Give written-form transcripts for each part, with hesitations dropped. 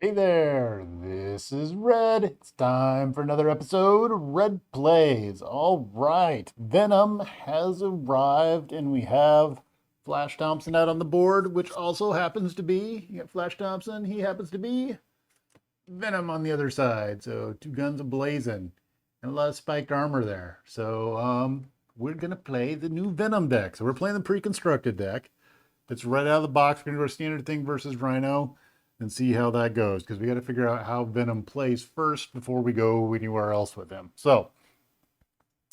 Hey there, this is Red. It's time for another episode of Red Plays. All right, Venom has arrived, and we have Flash Thompson out on the board, which also happens to be, you got Flash Thompson, he happens to be Venom on the other side. So two guns ablazing and a lot of spiked armor there. So we're gonna play the new Venom deck. So we're playing the pre-constructed deck. It's right out of the box. We're gonna go standard thing versus Rhino and see how that goes because we got to figure out how Venom plays first before we go anywhere else with him. So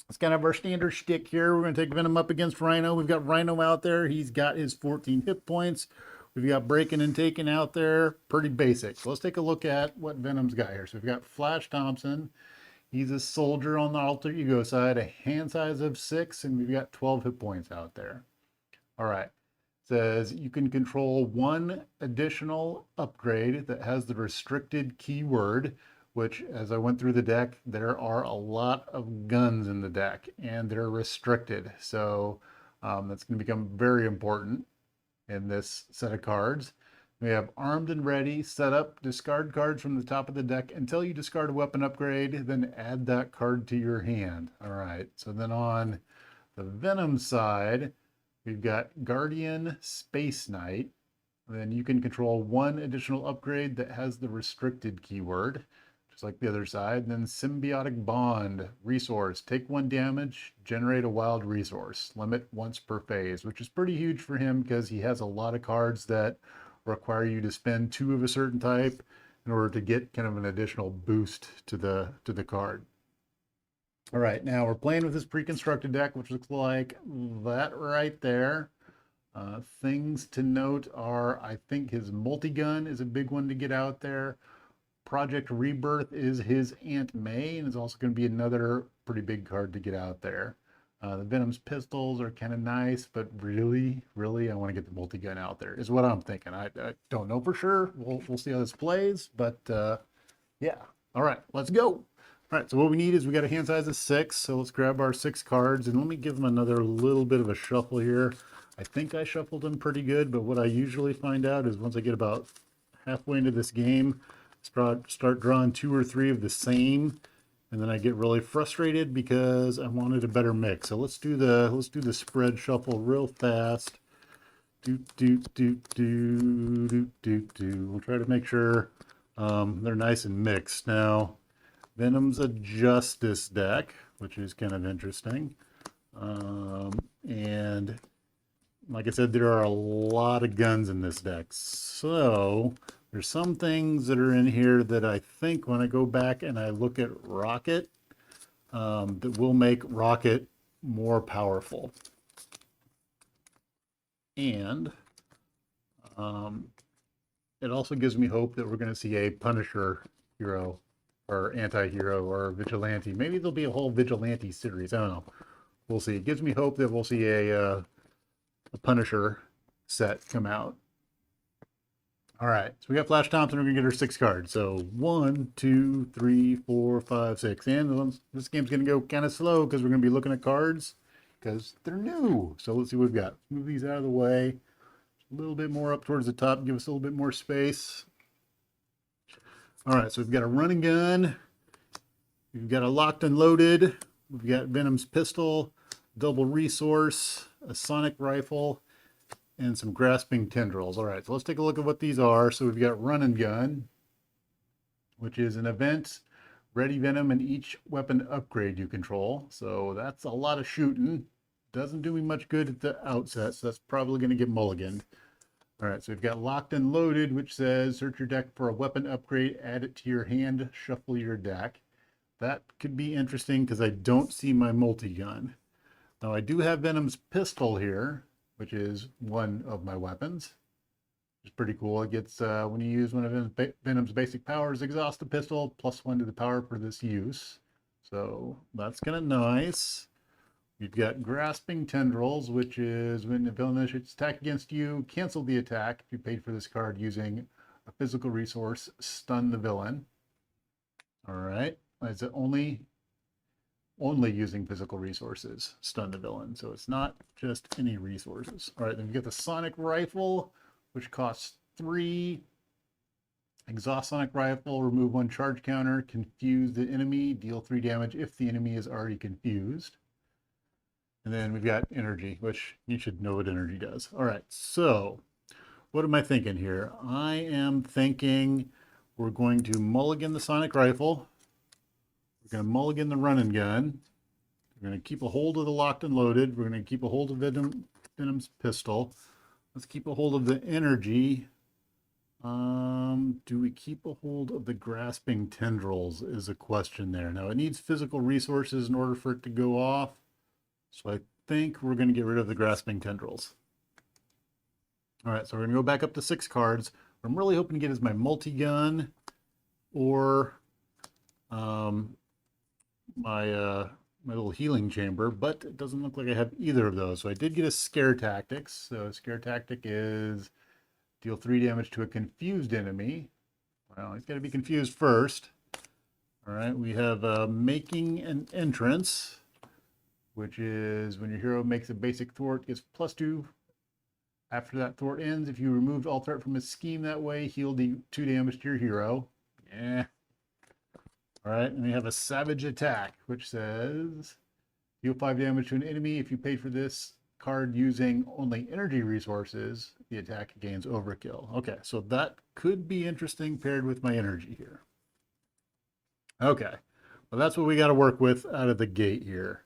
it's kind of our standard shtick here. We're going to take Venom up against Rhino. We've got Rhino out there. He's got his 14 hit points. We've got breaking and taking out there. Pretty basic. So let's take a look at what Venom's got here. So we've got Flash Thompson. He's a soldier on the alter ego side, a hand size of 6, and we've got 12 hit points out there. All right. Says you can control one additional upgrade that has the restricted keyword, which as I went through the deck, there are a lot of guns in the deck and they're restricted. So that's going to become very important in this set of cards. We have armed and ready, set up, discard cards from the top of the deck until you discard a weapon upgrade, then add that card to your hand. All right, so then on the Venom side, we've got Guardian Space Knight. Then you can control one additional upgrade that has the restricted keyword, just like the other side. And then Symbiotic Bond resource. Take one damage, generate a wild resource. Limit once per phase, which is pretty huge for him because he has a lot of cards that require you to spend two of a certain type in order to get kind of an additional boost to the card. All right, now we're playing with this pre-constructed deck, which looks like that right there. Things to note are, I think his multi-gun is a big one to get out there. Project Rebirth is his Aunt May, and is also going to be another pretty big card to get out there. The Venom's pistols are kind of nice, but really, I want to get the multi-gun out there, is what I'm thinking. I don't know for sure. We'll see how this plays, but yeah. All right, let's go. All right, so what we need is we got a hand size of 6, so let's grab our 6 cards, and let me give them another little bit of a shuffle here. I think I shuffled them pretty good, but what I usually find out is once I get about halfway into this game, start drawing 2 or 3 of the same, and then I get really frustrated because I wanted a better mix. So let's do the spread shuffle real fast. We'll try to make sure they're nice and mixed. Now, Venom's a Justice deck, which is kind of interesting. And like I said, there are a lot of guns in this deck. So there's some things that are in here that I think when I go back and I look at Rocket, that will make Rocket more powerful. And it also gives me hope that we're going to see a Punisher hero or anti-hero or vigilante. Maybe there'll be a whole vigilante series. I don't know. We'll see. It gives me hope that we'll see a Punisher set come out. All right, so we got Flash Thompson. We're gonna get her 6 cards. So 1, 2, 3, 4, 5, 6. And this game's gonna go kind of slow because we're gonna be looking at cards because they're new. So let's see what we've got. Move these out of the way. A little bit more up towards the top. Give us a little bit more space. All right, so we've got a running gun. We've got a locked and loaded. We've got Venom's pistol, double resource, a sonic rifle, and some grasping tendrils. All right, so let's take a look at what these are. So we've got run and gun, which is an event, ready Venom, and each weapon upgrade you control. So that's a lot of shooting. Doesn't do me much good at the outset, so that's probably going to get mulliganed. All right, so we've got locked and loaded, which says search your deck for a weapon upgrade, add it to your hand, shuffle your deck. That could be interesting because I don't see my multi-gun. Now I do have Venom's pistol here, which is one of my weapons. Which is pretty cool. It gets, when you use one of Venom's basic powers, exhaust the pistol, +1 to the power for this use. So that's kind of nice. We've got Grasping Tendrils, which is when a villain initiates attack against you, cancel the attack if you paid for this card using a physical resource, stun the villain. All right. Is it only using physical resources, stun the villain? So it's not just any resources. All right, then we get the sonic rifle, which costs 3. Exhaust sonic rifle, remove 1 charge counter, confuse the enemy, deal 3 damage if the enemy is already confused. And then we've got energy, which you should know what energy does. All right, so what am I thinking here? I am thinking we're going to mulligan the sonic rifle. We're going to mulligan the run and gun. We're going to keep a hold of the locked and loaded. We're going to keep a hold of Venom's pistol. Let's keep a hold of the energy. Do we keep a hold of the grasping tendrils is a question there. Now it needs physical resources in order for it to go off. So I think we're going to get rid of the grasping tendrils. All right, so we're going to go back up to 6 cards. What I'm really hoping to get is my multi-gun or my little healing chamber, but it doesn't look like I have either of those. So I did get a scare tactics. So scare tactic is deal 3 damage to a confused enemy. Well, he's got to be confused first. All right, we have making an entrance, which is when your hero makes a basic thwart, gets +2. After that thwart ends, if you removed all threat from his scheme that way, heal 2 damage to your hero. Yeah. All right, and we have a savage attack, which says deal 5 damage to an enemy. If you paid for this card using only energy resources, the attack gains overkill. Okay, so that could be interesting paired with my energy here. Okay, well, that's what we got to work with out of the gate here.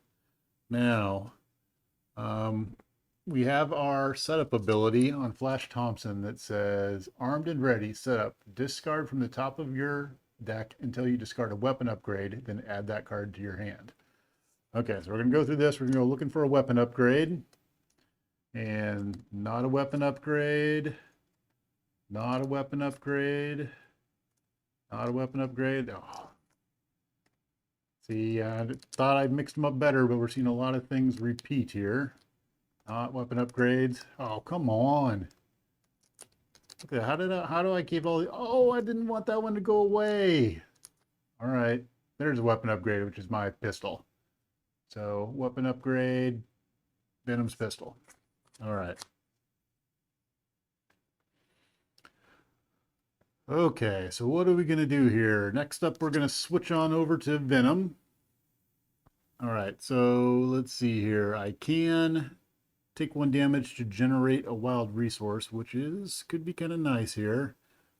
Now, we have our setup ability on Flash Thompson that says armed and ready, set up, discard from the top of your deck until you discard a weapon upgrade, then add that card to your hand. Okay, so we're going to go through this. We're going to go looking for a weapon upgrade. And not a weapon upgrade. Not a weapon upgrade. Not a weapon upgrade. Oh. See, I thought I mixed them up better, but we're seeing a lot of things repeat here. Not weapon upgrades. Oh, come on. Okay, how do I keep all the... Oh, I didn't want that one to go away. All right, there's a weapon upgrade, which is my pistol. So, weapon upgrade, Venom's pistol. All right. Okay, so what are we going to do here? Next up, we're going to switch on over to Venom. All right, so let's see here. I can take 1 damage to generate a wild resource, which could be kind of nice here.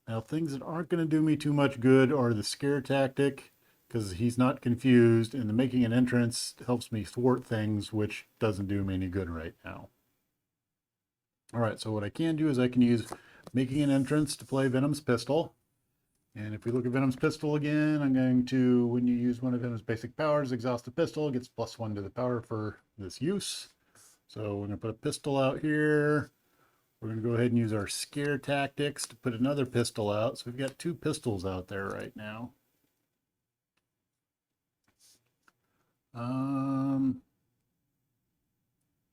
Now, things that aren't going to do me too much good are the scare tactic, because he's not confused, and the making an entrance helps me thwart things, which doesn't do me any good right now. All right, so what I can do is I can use making an entrance to play Venom's pistol. And if we look at Venom's pistol again, I'm going to, when you use one of Venom's basic powers, exhaust the pistol, it gets +1 to the power for this use. So we're going to put a pistol out here. We're going to go ahead and use our scare tactics to put another pistol out. So we've got 2 pistols out there right now.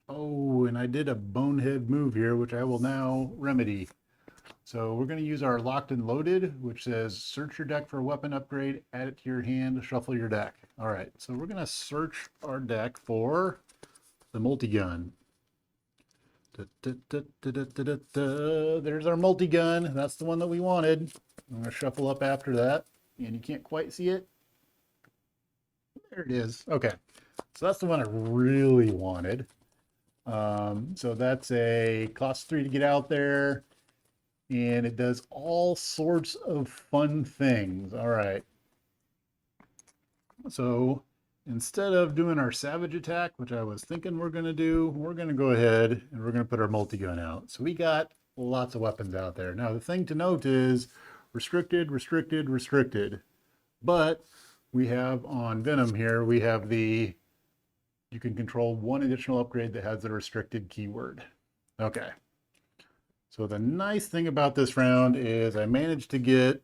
Oh, and I did a bonehead move here, which I will now remedy. So we're going to use our locked and loaded, which says search your deck for a weapon upgrade, add it to your hand, shuffle your deck. All right, so we're going to search our deck for the multi-gun. There's our multi-gun. That's the one that we wanted. I'm going to shuffle up after that, and you can't quite see it. There it is. Okay, so that's the one I really wanted. So that's a cost 3 to get out there, and it does all sorts of fun things. All right. So instead of doing our savage attack, which I was thinking we're going to do, we're going to go ahead and we're going to put our multi-gun out. So we got lots of weapons out there. Now, the thing to note is restricted, restricted, restricted. But we have on Venom here, we have the, you can control 1 additional upgrade that has the restricted keyword. Okay. So the nice thing about this round is I managed to get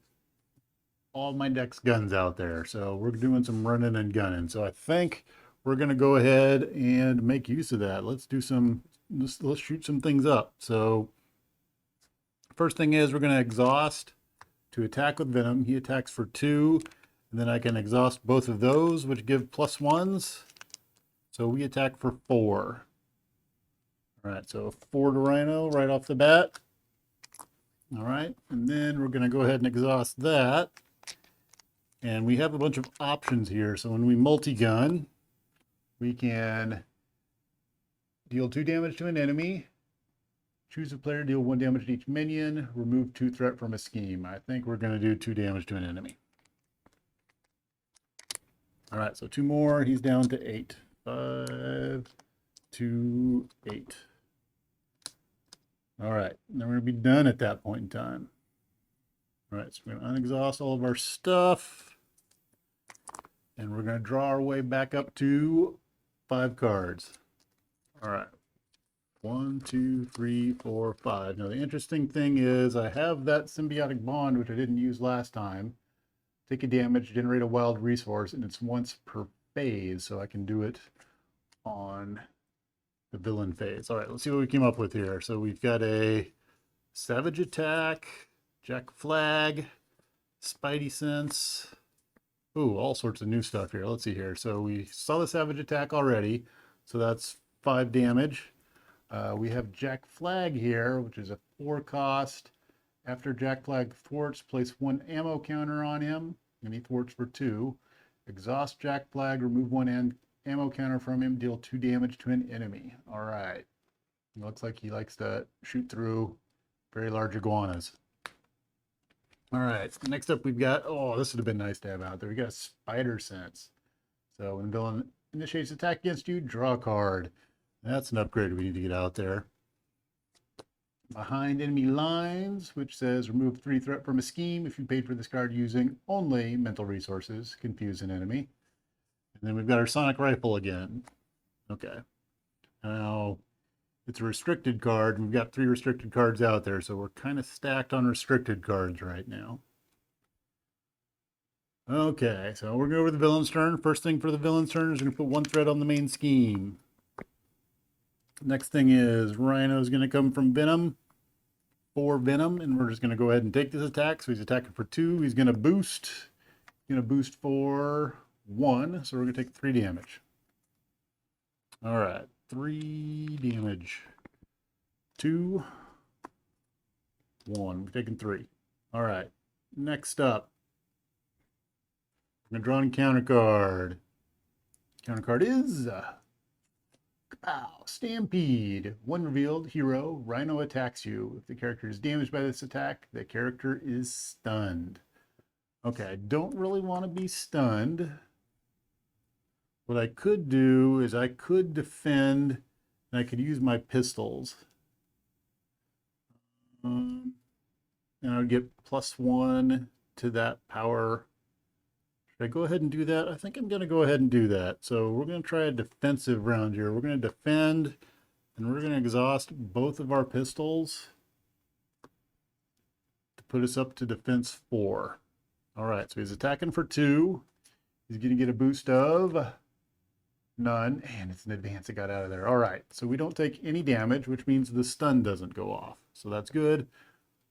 all my deck's guns out there. So we're doing some running and gunning. So I think we're going to go ahead and make use of that. Let's do some, let's shoot some things up. So first thing is we're going to exhaust to attack with Venom. He attacks for 2, and then I can exhaust both of those, which give +1s. So we attack for 4. All right, so 4 to Rhino right off the bat. All right, and then we're going to go ahead and exhaust that. And we have a bunch of options here. So when we multi-gun, we can deal 2 damage to an enemy, choose a player, deal 1 damage to each minion, remove 2 threat from a scheme. I think we're going to do 2 damage to an enemy. All right, so 2 more. He's down to 8. 5, 2, 8. All right, and then we're going to be done at that point in time. All right, so we're going to unexhaust all of our stuff. And we're going to draw our way back up to 5 cards. All right. 1, 2, 3, 4, 5. Now, the interesting thing is I have that symbiotic bond, which I didn't use last time. Take a damage, generate a wild resource, and it's once per phase, so I can do it on the villain phase. All right, let's see what we came up with here. So we've got a Savage Attack, Jack Flag, Spidey Sense. Ooh, all sorts of new stuff here. Let's see here. So we saw the Savage Attack already, so that's 5 damage. We have Jack Flag here, which is a 4 cost. After Jack Flag thwarts, place 1 ammo counter on him, and he thwarts for 2. Exhaust Jack Flag, remove 1 ammo counter from him, deal 2 damage to an enemy. All right. Looks like he likes to shoot through very large iguanas. All right, next up we've got, oh, this would have been nice to have out there. We got a Spider Sense. So when villain initiates attack against you, draw a card. That's an upgrade we need to get out there. Behind enemy lines, which says remove 3 threat from a scheme if you paid for this card using only mental resources. Confuse an enemy. And then we've got our Sonic Rifle again. Okay. Now, it's a restricted card. We've got 3 restricted cards out there, so we're kind of stacked on restricted cards right now. Okay, so we're going over the villain's turn. First thing for the villain's turn is we're going to put 1 threat on the main scheme. Next thing is Rhino is going to come from Venom for Venom, and we're just going to go ahead and take this attack. So he's attacking for 2. He's going to boost. He's going to boost for 1, so we're going to take 3 damage. All right, 3 damage. 2, 1. We've taken 3. All right, next up, we're going to draw an encounter card. Counter card is Stampede. 1 revealed, hero, Rhino attacks you. If the character is damaged by this attack, the character is stunned. Okay, I don't really want to be stunned. What I could do is I could defend, and I could use my pistols. And I would get +1 to that power. Should I go ahead and do that? I think I'm going to go ahead and do that. So we're going to try a defensive round here. We're going to defend, and we're going to exhaust both of our pistols to put us up to defense 4. All right, so he's attacking for 2. He's going to get a boost of none, and it's an advance that got out of there. All right, so we don't take any damage, which means the stun doesn't go off. So that's good.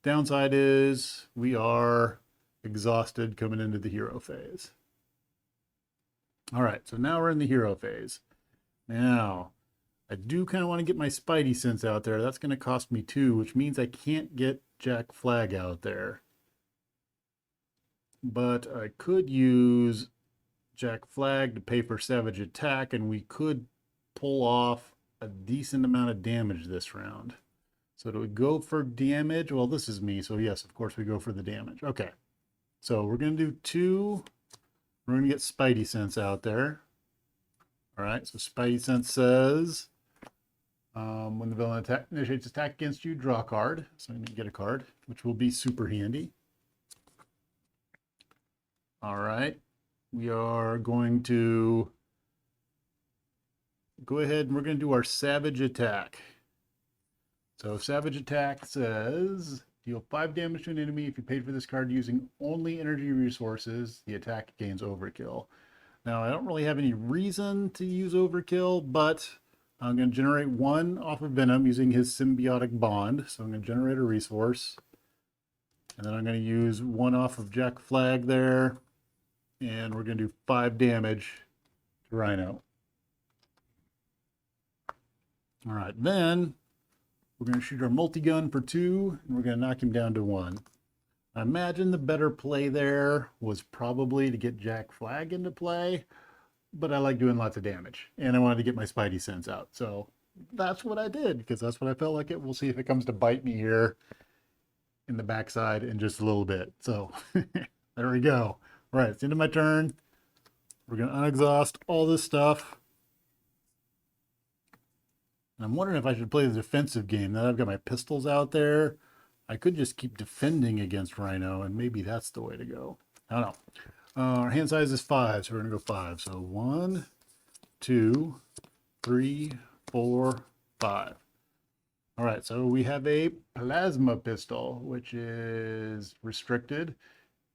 Downside is we are exhausted coming into the hero phase. All right, so now we're in the hero phase. Now, I do kind of want to get my Spidey Sense out there. That's going to cost me 2, which means I can't get Jack Flag out there. But I could use Jack Flag to pay for Savage Attack, and we could pull off a decent amount of damage this round. So do we go for damage? Well, this is me, so yes, of course we go for the damage. Okay, so we're going to do 2. We're going to get Spidey Sense out there. All right, so Spidey Sense says, when the villain initiates attack against you, draw a card. So I'm going to get a card, which will be super handy. All right, we are going to go ahead and we're going to do our Savage Attack. So Savage Attack says, deal 5 damage to an enemy if you paid for this card using only energy resources. The attack gains overkill. Now, I don't really have any reason to use overkill, but I'm going to generate 1 off of Venom using his symbiotic bond. So I'm going to generate a resource. And then I'm going to use 1 off of Jack Flag there. And we're going to do 5 damage to Rhino. All right, then We're going to shoot our multi-gun for 2, and we're going to knock him down to 1. I imagine the better play there was probably to get Jack Flag into play, but I like doing lots of damage, and I wanted to get my Spidey sense out. So that's what I did, because that's what I felt like it. We'll see if it comes to bite me here in the backside in just a little bit. So there we go. All right, it's the end of my turn. We're going to unexhaust all this stuff. And I'm wondering if I should play the defensive game. Now that I've got my pistols out there, I could just keep defending against Rhino, and maybe that's the way to go. I don't know. Our hand size is 5, so we're going to go 5. So 1, 2, 3, 4, 5. All right, so we have a plasma pistol, which is restricted.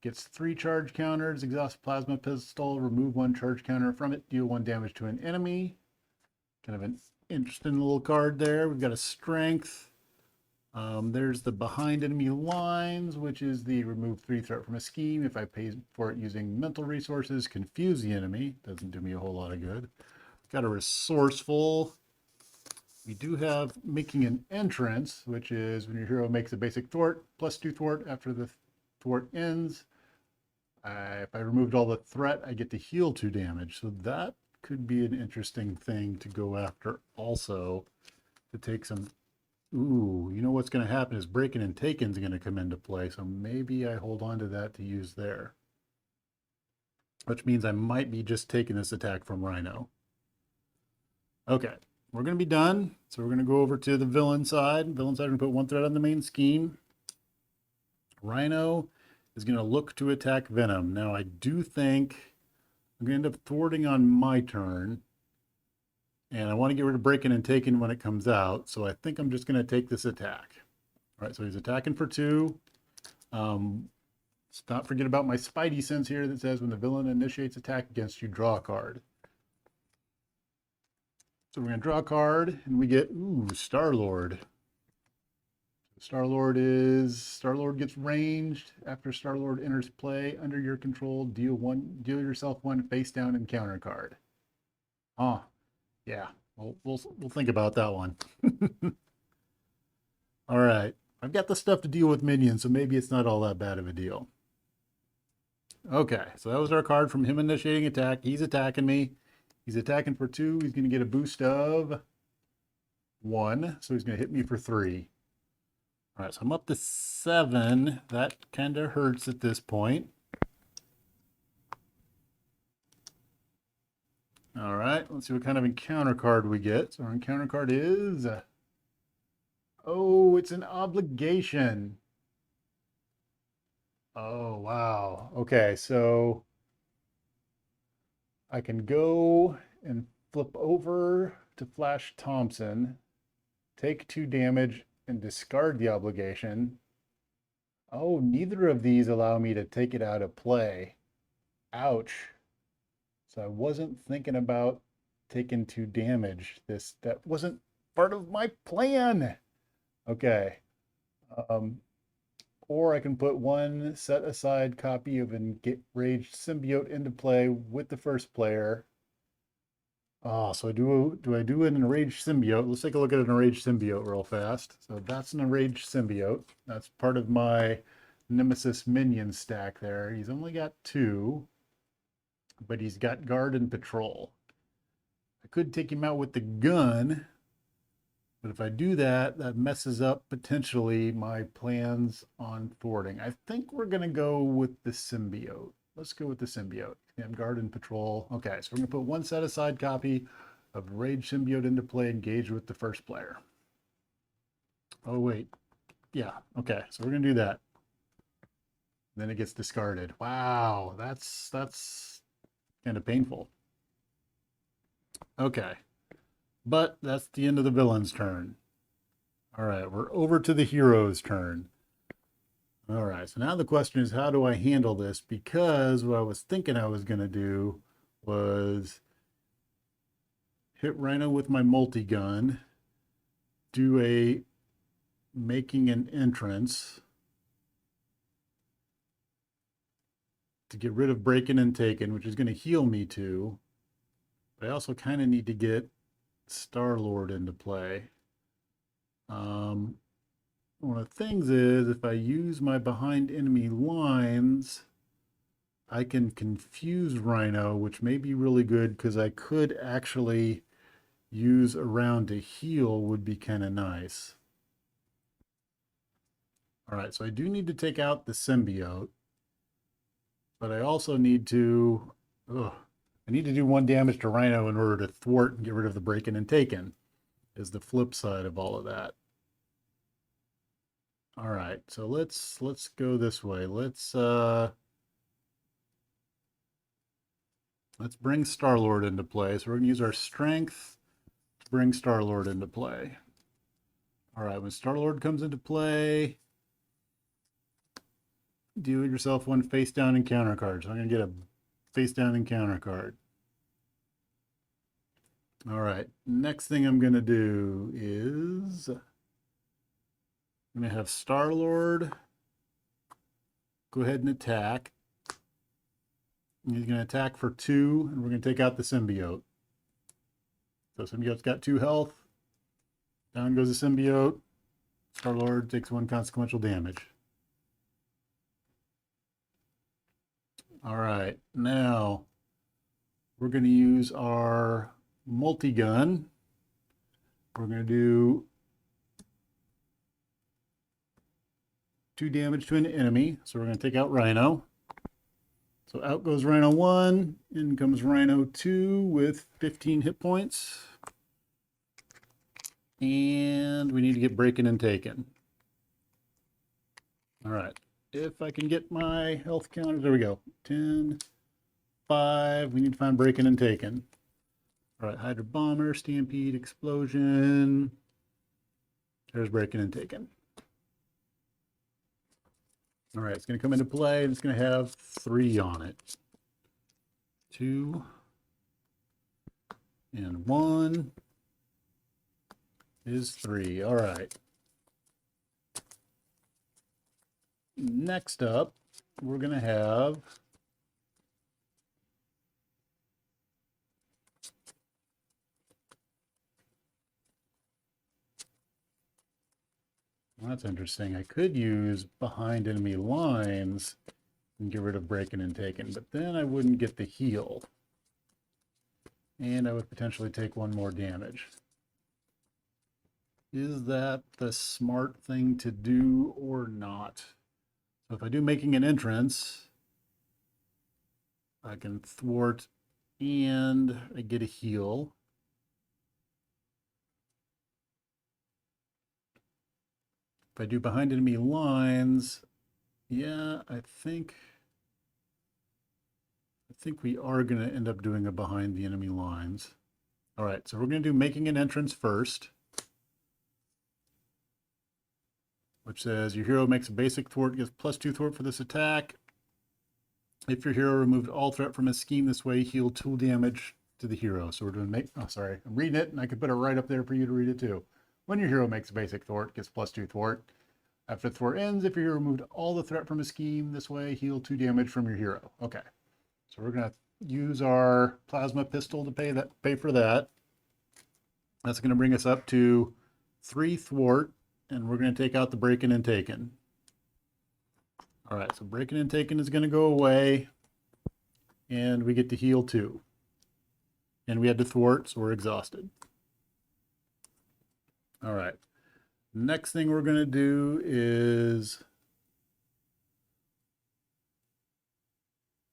Gets 3 charge counters, exhaust plasma pistol, remove 1 charge counter from it, deal 1 damage to an enemy. Kind of an interesting little card there. We've got a strength. There's the behind enemy lines, which is the remove 3 threat from a scheme. If I pay for it using mental resources, confuse the enemy. Doesn't do me a whole lot of good. Got a resourceful. We do have making an entrance, which is when your hero makes a basic thwart, +2 thwart after the thwart ends. If I removed all the threat, I get to heal 2 damage. So that could be an interesting thing to go after also, to take some. Ooh, you know what's going to happen is breaking and taking is going to come into play. So maybe I hold on to that to use there. Which means I might be just taking this attack from Rhino. Okay, we're going to be done. So we're going to go over to the villain side. Villain side, we're going to put 1 threat on the main scheme. Rhino is going to look to attack Venom. Now I do think I'm going to end up thwarting on my turn. And I want to get rid of breaking and taking when it comes out. So I think I'm just going to take this attack. All right, so he's attacking for 2. Let's not forget about my Spidey sense here that says when the villain initiates attack against you, draw a card. So we're going to draw a card, and we get, Star-Lord. Star-Lord gets ranged. After Star-Lord enters play under your control, deal yourself 1 face down encounter card. Yeah, we'll think about that one. All right, I've got the stuff to deal with minions, so maybe it's not all that bad of a deal. Okay, so that was our card from him initiating attack. He's attacking me. He's attacking for 2. He's going to get a boost of 1, so he's going to hit me for 3. All right, so I'm up to 7. That kind of hurts at this point. All right, let's see what kind of encounter card we get. So our encounter card is, oh, it's an obligation. Oh, wow. Okay, so I can go and flip over to Flash Thompson, take 2 damage, and discard the obligation. Oh, neither of these allow me to take it out of play. Ouch. So I wasn't thinking about taking 2 damage. That wasn't part of my plan. Okay. Or I can put 1 set aside copy of Enraged Symbiote into play with the first player. Oh, so do I do an Enraged Symbiote? Let's take a look at an Enraged Symbiote real fast. So that's an Enraged Symbiote. That's part of my Nemesis minion stack there. He's only got 2. But he's got guard and patrol. I could take him out with the gun, but if I do that, that messes up potentially my plans on thwarting. I think we're going to go with the symbiote. Let's go with the symbiote. We have guard and patrol. Okay, so we're going to put 1 set aside copy of Rage Symbiote into play, engaged with the first player. Oh, wait. Yeah, okay, so we're going to do that. Then it gets discarded. Wow, that's kind of painful. Okay, but that's the end of the villain's turn. All right, we're over to the hero's turn. All right, so now the question is, how do I handle this? Because what I was thinking I was going to do was hit Rhino with my multi-gun, do a making an entrance to get rid of breaking and taken, which is going to heal me too. But I also kind of need to get Star-Lord into play. One of the things is if I use my behind enemy lines, I can confuse Rhino, which may be really good because I could actually use a round to heal would be kind of nice. All right, so I do need to take out the symbiote, but I also need to, I need to do 1 damage to Rhino in order to thwart and get rid of the breaking and taken, is the flip side of all of that. All right, so let's go this way. Let's bring Star-Lord into play. So we're gonna use our strength to bring Star-Lord into play. All right, when Star-Lord comes into play, do yourself 1 face down encounter card. So I'm gonna get a face down encounter card. All right, next thing I'm gonna do is I'm gonna have Star-Lord go ahead and attack. He's gonna attack for 2, and we're gonna take out the symbiote. So symbiote's got 2 health. Down goes the symbiote. Star-Lord takes 1 consequential damage. All right, now we're going to use our multi-gun. We're going to do 2 damage to an enemy. So we're going to take out Rhino. So out goes Rhino 1, in comes Rhino 2 with 15 hit points. And we need to get breaking and taken. All right. If I can get my health counters, there we go. 10, 5. We need to find breaking and taken. All right, Hydra Bomber, Stampede, Explosion. There's breaking and taken. All right, it's going to come into play, and it's going to have 3 on it. 2 and 1 is 3. All right. Next up, we're going to have well, that's interesting. I could use behind enemy lines and get rid of breaking and taken, but then I wouldn't get the heal. And I would potentially take 1 more damage. Is that the smart thing to do or not? So if I do making an entrance, I can thwart and I get a heal. If I do behind enemy lines, yeah, I think we are going to end up doing a behind the enemy lines. All right, so we're going to do making an entrance first, which says your hero makes a basic thwart, gets +2 thwart for this attack. If your hero removed all threat from his scheme this way, heal 2 damage to the hero. So we're doing I'm reading it, and I could put it right up there for you to read it too. When your hero makes a basic thwart, gets +2 thwart. After the thwart ends, if your hero removed all the threat from his scheme this way, heal 2 damage from your hero. Okay, so we're gonna use our plasma pistol to pay for that. That's gonna bring us up to 3 thwart, and we're gonna take out the breaking and taken. All right, so breaking and taken is gonna go away, and we get to heal 2. And we had to thwart, so we're exhausted. All right. Next thing we're going to do is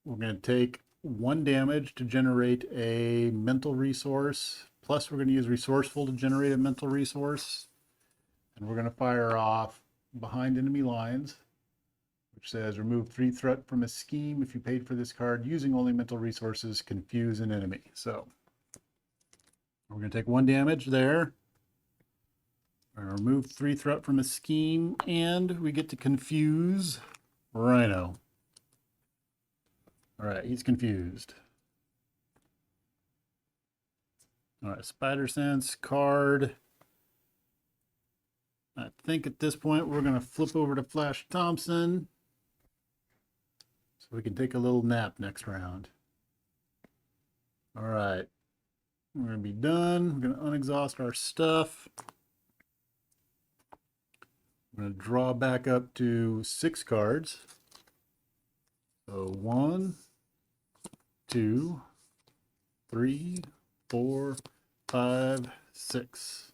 we're going to take 1 damage to generate a mental resource. Plus, we're going to use resourceful to generate a mental resource. And we're going to fire off behind enemy lines, which says remove 3 threat from a scheme if you paid for this card using only mental resources, confuse an enemy. So we're going to take 1 damage there. Remove 3 threat from a scheme, and we get to confuse Rhino. All right, he's confused. All right, Spider Sense card. I think at this point we're going to flip over to Flash Thompson so we can take a little nap next round. All right, we're going to be done. We're going to unexhaust our stuff. I'm going to draw back up to 6 cards. So 1, 2, 3, 4, 5, 6.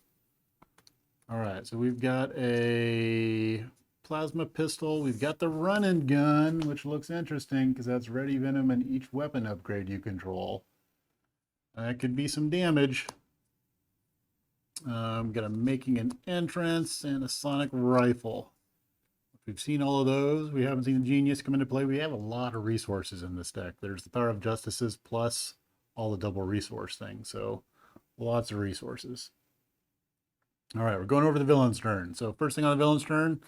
All right, so we've got a plasma pistol. We've got the run and gun, which looks interesting because that's ready venom in each weapon upgrade you control. That could be some damage. Got a making an entrance and a sonic rifle. We've seen all of those. We haven't seen the genius come into play. We have a lot of resources in this deck. There's the power of justices plus all the double resource things. So lots of resources. All right, we're going over the villain's turn. So first thing on the villain's turn,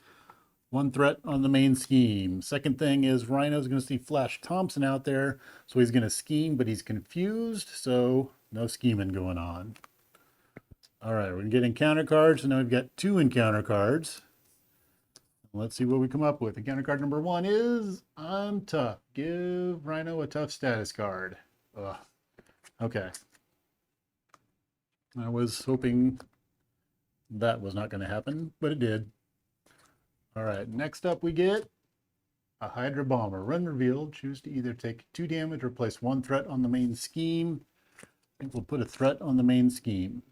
1 threat on the main scheme. Second thing is Rhino's going to see Flash Thompson out there. So he's going to scheme, but he's confused. So no scheming going on. All right, we're going to get encounter cards. So now we've got 2 encounter cards. Let's see what we come up with. Encounter card number 1 is I'm tough. Give Rhino a tough status card. Ugh. Okay. I was hoping that was not going to happen, but it did. All right, next up we get a Hydra Bomber. Run revealed. Choose to either take 2 damage or place 1 threat on the main scheme. I think we'll put a threat on the main scheme.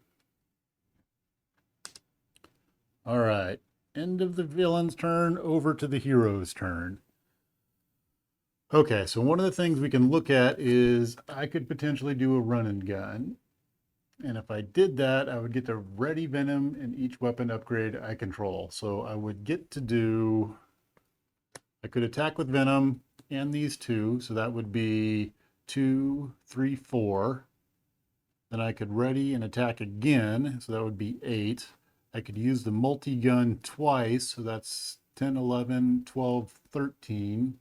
All right. End of the villain's turn, over to the hero's turn. Okay, so one of the things we can look at is I could potentially do a run and gun. And if I did that, I would get to ready venom in each weapon upgrade I control. So I would get to do, I could attack with venom and these 2. So that would be 2, 3, 4. Then I could ready and attack again. So that would be 8. I could use the multi-gun twice. So that's 10, 11, 12, 13.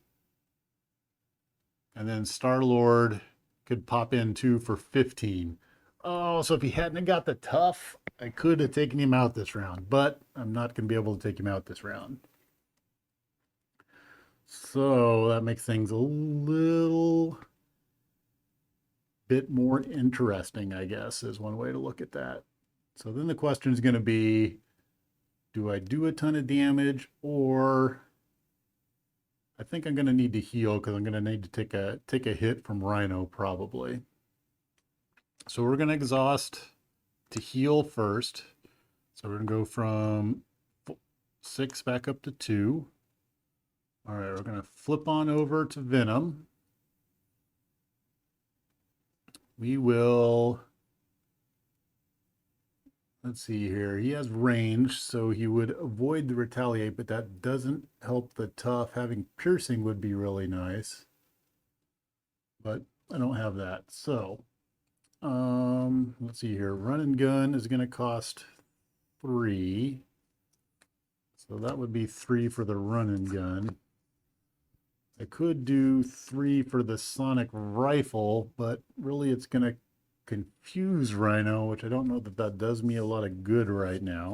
And then Star-Lord could pop in 2 for 15. Oh, so if he hadn't got the tough, I could have taken him out this round, but I'm not going to be able to take him out this round. So that makes things a little bit more interesting, I guess, is one way to look at that. So then the question is going to be, do I do a ton of damage, or I think I'm going to need to heal because I'm going to need to take a hit from Rhino probably. So we're going to exhaust to heal first. So we're going to go from 6 back up to 2. All right, we're going to flip on over to Venom. We will, let's see here. He has range, so he would avoid the retaliate, but that doesn't help the tough. Having piercing would be really nice, but I don't have that. So let's see here. Run and gun is going to cost 3. So that would be 3 for the run and gun. I could do 3 for the sonic rifle, but really it's going to confuse Rhino, which I don't know that that does me a lot of good right now.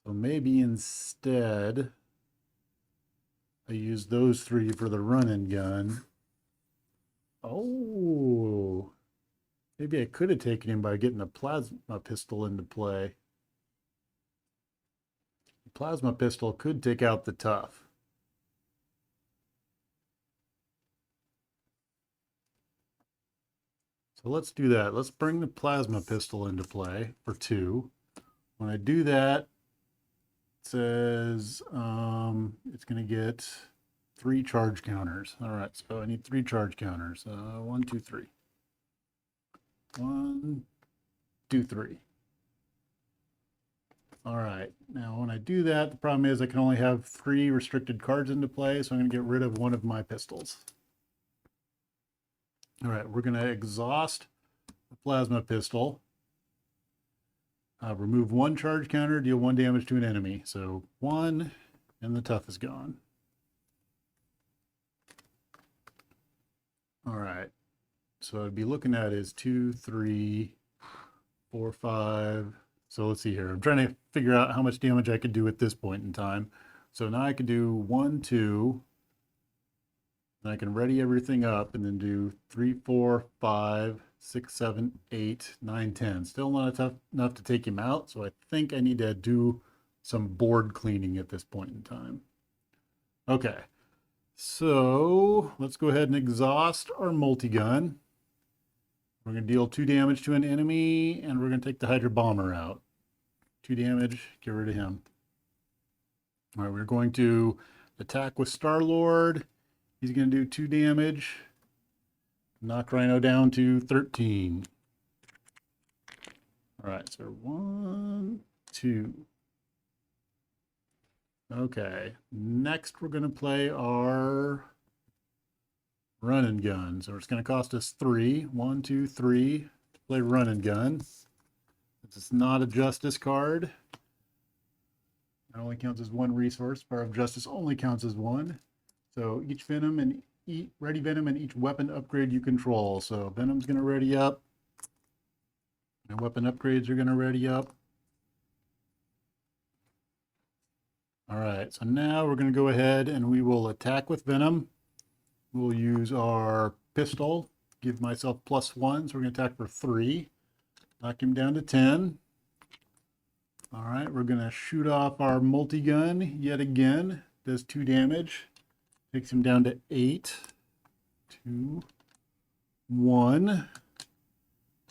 So maybe instead I use those 3 for the run and gun. Oh, maybe I could have taken him by getting a plasma pistol into play. The plasma pistol could take out the tough. So let's do that. Let's bring the plasma pistol into play for 2. When I do that, it says it's going to get 3 charge counters. All right, so I need 3 charge counters. 1, 2, 3. 1, 2, 3. All right, now when I do that, the problem is I can only have 3 restricted cards into play, so I'm going to get rid of one of my pistols. All right, we're going to exhaust the plasma pistol. Remove 1 charge counter, deal 1 damage to an enemy. So 1, and the tough is gone. All right, so I'd be looking at is 2, 3, 4, 5. So let's see here. I'm trying to figure out how much damage I could do at this point in time. So now I could do 1, 2. And I can ready everything up and then do 3, 4, 5, 6, 7, 8, 9, 10. Still not enough to take him out. So I think I need to do some board cleaning at this point in time. Okay, so let's go ahead and exhaust our multi-gun. We're going to deal 2 damage to an enemy, and we're going to take the Hydra Bomber out. 2 damage, get rid of him. All right, we're going to attack with Star-Lord. He's going to do 2 damage. Knock Rhino down to 13. All right, so 1, 2. Okay, next we're going to play our run and gun. So it's going to cost us 3. 1, 2, 3 to play run and gun. This is not a justice card. It only counts as 1 resource. Power of Justice only counts as 1. So each Venom and ready Venom and each weapon upgrade you control. So Venom's going to ready up. And weapon upgrades are going to ready up. All right, so now we're going to go ahead and we will attack with Venom. We'll use our pistol, give myself +1, so we're going to attack for 3. Knock him down to 10. All right, we're going to shoot off our multi-gun yet again. Does 2 damage. Takes him down to 8. 2, 1.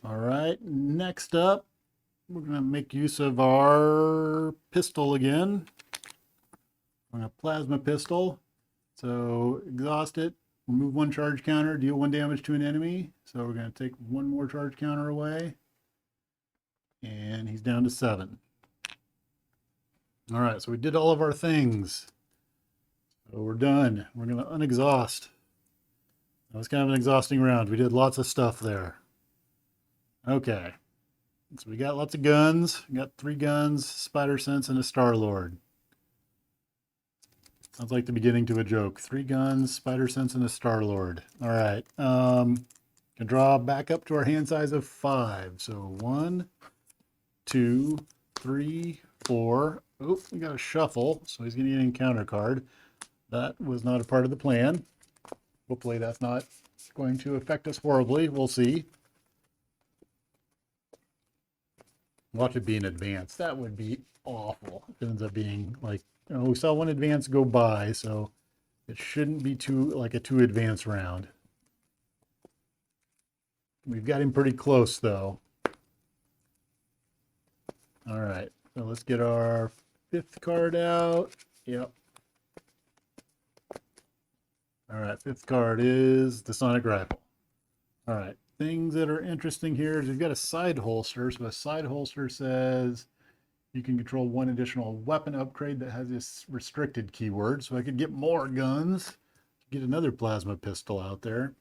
All right, next up, we're going to make use of our pistol again. I'm going to plasma pistol. So exhaust it, remove 1 charge counter, deal 1 damage to an enemy. So we're going to take 1 more charge counter away. And he's down to 7. All right, so we did all of our things. So we're done. We're going to unexhaust. That was kind of an exhausting round. We did lots of stuff there. Okay. So we got lots of guns. We got 3 guns, Spider Sense, and a Star-Lord. Sounds like the beginning to a joke. 3 guns, Spider Sense, and a Star-Lord. All right. Can draw back up to our hand size of 5. So 1, 2, 3, 4. Oh, we got a shuffle, so he's going to get an encounter card. That was not a part of the plan. Hopefully that's not going to affect us horribly. We'll see. Watch it be an advance. That would be awful. It ends up being like, we saw 1 advance go by, so it shouldn't be like a 2 advance round. We've got him pretty close, though. All right, so let's get our 5th card out. Yep. All right, 5th card is the Sonic Rifle. All right, things that are interesting here is we've got a side holster. So a side holster says you can control 1 additional weapon upgrade that has this restricted keyword. So I could get more guns, get another plasma pistol out there.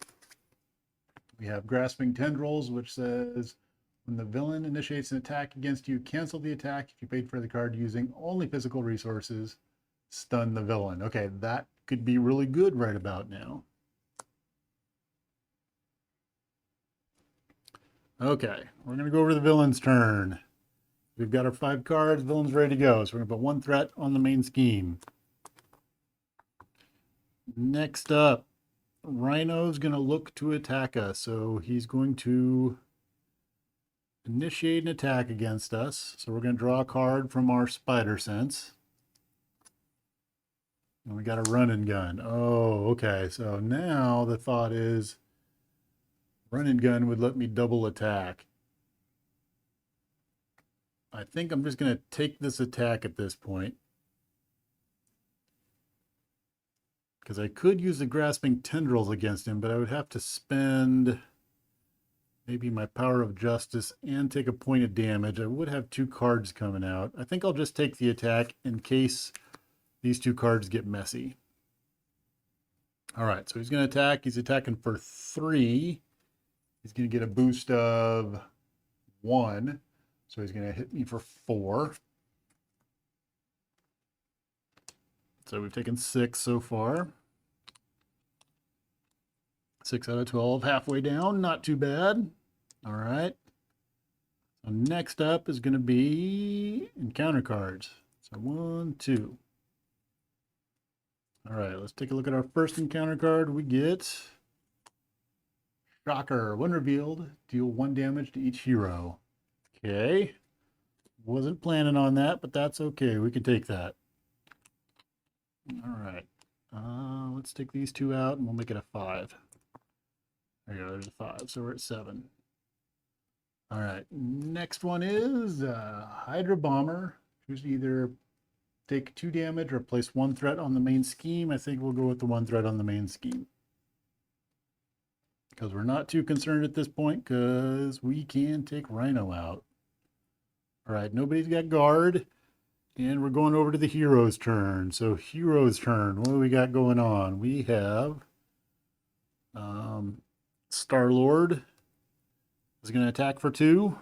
We have Grasping Tendrils, which says when the villain initiates an attack against you, cancel the attack if you paid for the card using only physical resources. Stun the villain. Okay, that could be really good right about now. Okay, we're going to go over the villain's turn. We've got our 5 cards, villain's ready to go. So we're going to put 1 threat on the main scheme. Next up, Rhino's going to look to attack us. So he's going to initiate an attack against us. So we're going to draw a card from our Spider Sense. And we got a run and gun. Oh, okay. So now the thought is run and gun would let me double attack. I think I'm just going to take this attack at this point. Because I could use the Grasping Tendrils against him, but I would have to spend maybe my Power of Justice and take a point of damage. I would have 2 cards coming out. I think I'll just take the attack in case these 2 cards get messy. All right, so he's going to attack. He's attacking for 3. He's going to get a boost of 1. So he's going to hit me for 4. So we've taken 6 so far. 6 out of 12, halfway down, not too bad. All right. So next up is going to be encounter cards. So 1, 2. All right, let's take a look at our first encounter card. We get Shocker. When revealed, deal 1 damage to each hero. Okay. Wasn't planning on that, but that's okay. We can take that. All right. Let's take these two out and we'll make it a 5. There you go. There's a 5. So we're at 7. All right. Next one is Hydra Bomber. Choose to either take 2 damage or place 1 threat on the main scheme. I think we'll go with the 1 threat on the main scheme, because we're not too concerned at this point because we can take Rhino out. All right, nobody's got guard, and we're going over to the hero's turn. So hero's turn, what do we got going on? We have Star-Lord is going to attack for 2.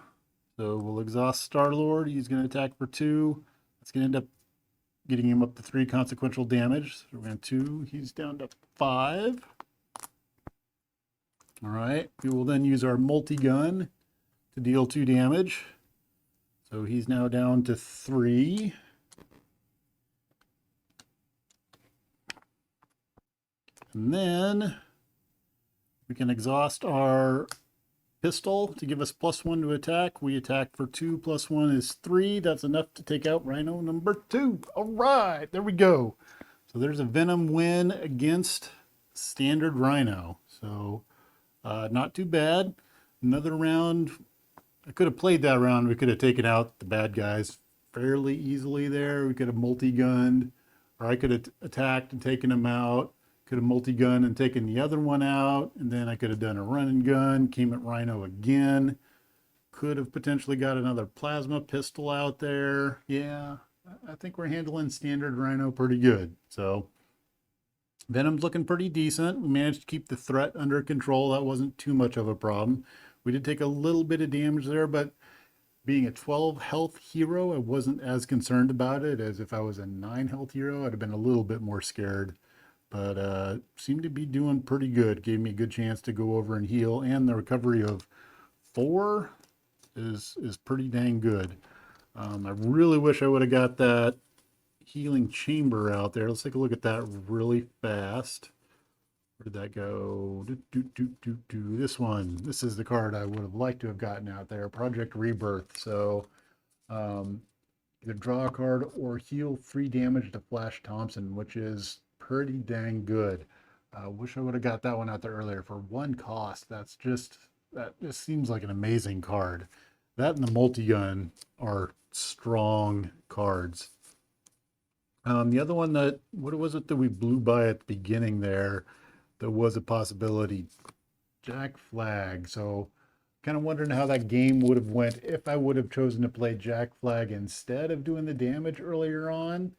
So we'll exhaust Star-Lord. He's going to attack for 2. It's going to end up getting him up to 3 consequential damage. So we're going to 2. He's down to 5. All right, we will then use our multi-gun to deal 2 damage. So he's now down to 3. And then we can exhaust our pistol to give us +1 to attack. We attack for 2 + 1 is 3. That's enough to take out Rhino number 2. All right, there we go. So there's a Venom win against standard Rhino. So not too bad. Another round. I could have played that round. We could have taken out the bad guys fairly easily there. We could have multi-gunned, or I could have attacked and taken them out. Could have multi-gunned and taken the other one out, and then I could have done a run and gun, came at Rhino again. Could have potentially got another plasma pistol out there. Yeah, I think we're handling standard Rhino pretty good. So Venom's looking pretty decent. We managed to keep the threat under control. That wasn't too much of a problem. We did take a little bit of damage there, but being a 12 health hero, I wasn't as concerned about it as if I was a 9 health hero. I'd have been a little bit more scared, but seemed to be doing pretty good. Gave me a good chance to go over and heal, and the recovery of 4 is pretty dang good. I really wish I would have got that healing chamber out there. Let's take a look at that really fast. Where did that go? This one. This is the card I would have liked to have gotten out there. Project Rebirth. So either draw a card or heal 3 damage to Flash Thompson, which is pretty dang good. Wish I would have got that one out there earlier for 1 cost. That just seems like an amazing card. That and the multi-gun are strong cards. The other one what was it that we blew by at the beginning there? There was a possibility. Jack Flag. So kind of wondering how that game would have went if I would have chosen to play Jack Flag instead of doing the damage earlier on.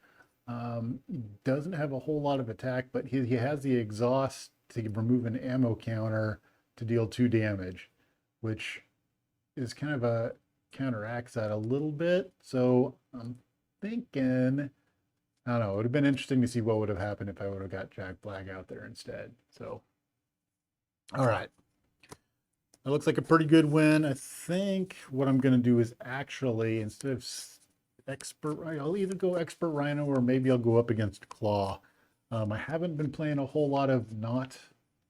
He doesn't have a whole lot of attack, but he has the exhaust to remove an ammo counter to deal 2 damage, which is kind of a counteracts that a little bit. So I'm thinking, I don't know, it would have been interesting to see what would have happened if I would have got Jack Flag out there instead. So, all right. That looks like a pretty good win. I think what I'm going to do is actually, instead of expert, I'll either go expert Rhino or maybe I'll go up against Claw. I haven't been playing a whole lot of not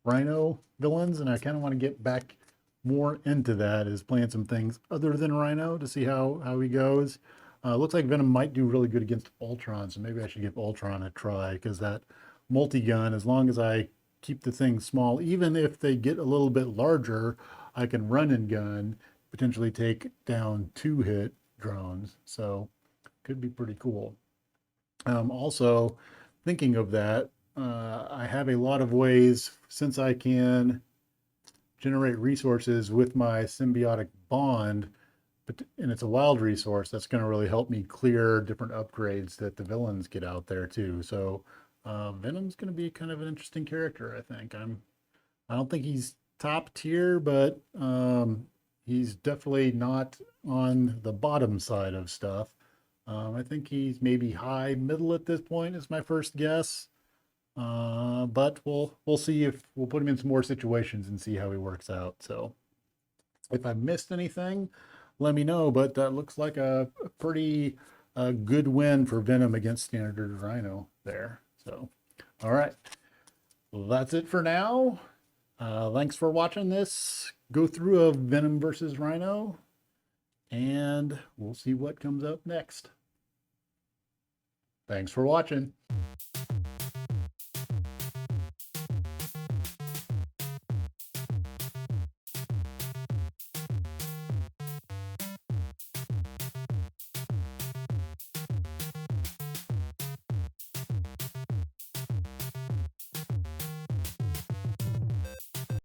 Rhino villains, and I kind of want to get back more into that, is playing some things other than Rhino to see how he goes. Looks like Venom might do really good against Ultron, so maybe I should give Ultron a try, because that multi-gun, as long as I keep the thing small, even if they get a little bit larger, I can run and gun, potentially take down 2-hit drones. So could be pretty cool. Also, thinking of that, I have a lot of ways, since I can generate resources with my symbiotic bond, and it's a wild resource, that's going to really help me clear different upgrades that the villains get out there too. So Venom's going to be kind of an interesting character, I think. I don't think he's top tier, but he's definitely not on the bottom side of stuff. I think he's maybe high middle at this point is my first guess. But we'll see if we'll put him in some more situations and see how he works out. So if I missed anything, let me know, but that looks like a pretty good win for Venom against standard Rhino there. So, all right, well, that's it for now. Thanks for watching this go through of Venom versus Rhino. and we'll see what comes up next. Thanks for watching.